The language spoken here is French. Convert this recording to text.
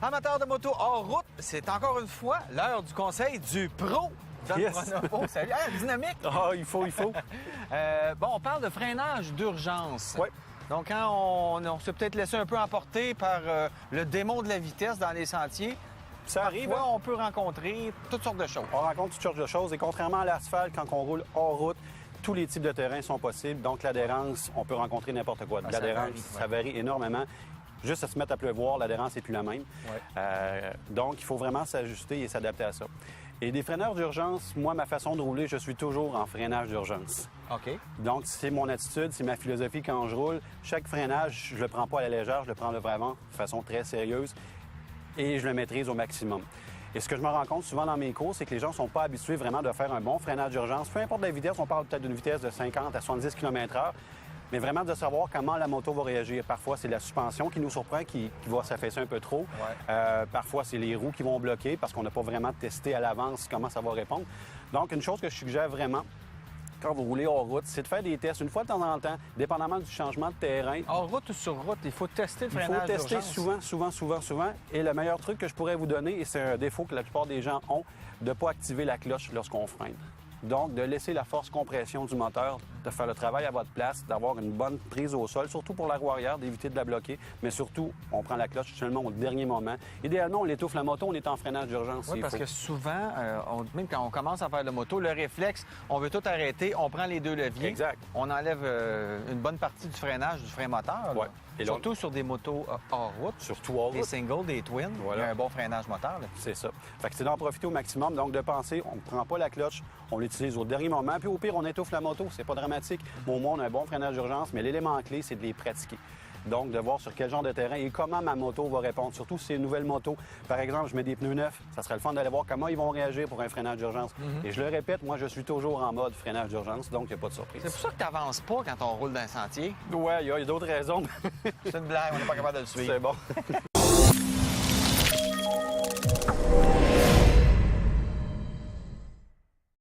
Amateurs de moto hors route, c'est encore une fois l'heure du conseil du pro. John Pronovo, salut. Ah, dynamique! Ah, il faut. Bon, on parle de freinage d'urgence. Oui. Donc, quand on s'est peut-être laissé un peu emporter par le démon de la vitesse dans les sentiers, Ça arrive. parfois, on peut rencontrer toutes sortes de choses. On rencontre toutes sortes de choses. Et contrairement à l'asphalte, quand on roule hors route, tous les types de terrains sont possibles. Donc, l'adhérence, on peut rencontrer n'importe quoi. Ah, L'adhérence, ça ça varie énormément. Juste à se mettre à pleuvoir, l'adhérence n'est plus la même. Ouais. Donc, il faut vraiment s'ajuster et s'adapter à ça. Et des freineurs d'urgence, moi, ma façon de rouler, je suis toujours en freinage d'urgence. OK. Donc, c'est mon attitude, c'est ma philosophie quand je roule. Chaque freinage, je le prends pas à la légère, je le prends vraiment de façon très sérieuse et je le maîtrise au maximum. Et ce que je me rends compte souvent dans mes cours, c'est que les gens ne sont pas habitués vraiment de faire un bon freinage d'urgence. Peu importe la vitesse, on parle peut-être d'une vitesse de 50 à 70 km/h, mais vraiment de savoir comment la moto va réagir. Parfois, c'est la suspension qui nous surprend, qui va s'affaisser un peu trop. Parfois, c'est les roues qui vont bloquer parce qu'on n'a pas vraiment testé à l'avance comment ça va répondre. Donc, une chose que je suggère vraiment, quand vous roulez hors route, c'est de faire des tests une fois de temps en temps, dépendamment du changement de terrain. Hors route ou sur route, il faut tester le Il freinage faut tester d'urgence. souvent. Et le meilleur truc que je pourrais vous donner, et c'est un défaut que la plupart des gens ont, de ne pas activer la cloche lorsqu'on freine. Donc, de laisser la force compression du moteur, de faire le travail à votre place, d'avoir une bonne prise au sol, surtout pour la roue arrière, d'éviter de la bloquer. Mais surtout, on prend la cloche seulement au dernier moment. Idéalement, on étouffe la moto, on est en freinage d'urgence. Oui, parce que souvent, même quand on commence à faire de moto, le réflexe, on veut tout arrêter, on prend les deux leviers. Exact. On enlève une bonne partie du freinage, du frein moteur. là. Ouais. Et Surtout sur des motos hors route. Surtout hors Des route. singles, des twins. Voilà. Il y a un bon freinage moteur. Là. C'est ça. Fait que c'est d'en profiter au maximum. Donc, de penser, on ne prend pas la cloche, on l'utilise au dernier moment. Puis au pire, on étouffe la moto. C'est pas dramatique. Mais au moins, on a un bon freinage d'urgence. Mais l'élément clé, c'est de les pratiquer. Donc, de voir sur quel genre de terrain et comment ma moto va répondre. Surtout si c'est une nouvelle moto. Par exemple, je mets des pneus neufs. Ça serait le fun d'aller voir comment ils vont réagir pour un freinage d'urgence. Et je le répète, moi, je suis toujours en mode freinage d'urgence. Donc, il n'y a pas de surprise. C'est pour ça que tu n'avances pas quand on roule dans un sentier. Ouais, il y a d'autres raisons. C'est une blague, on n'est pas capable de le suivre. C'est bon.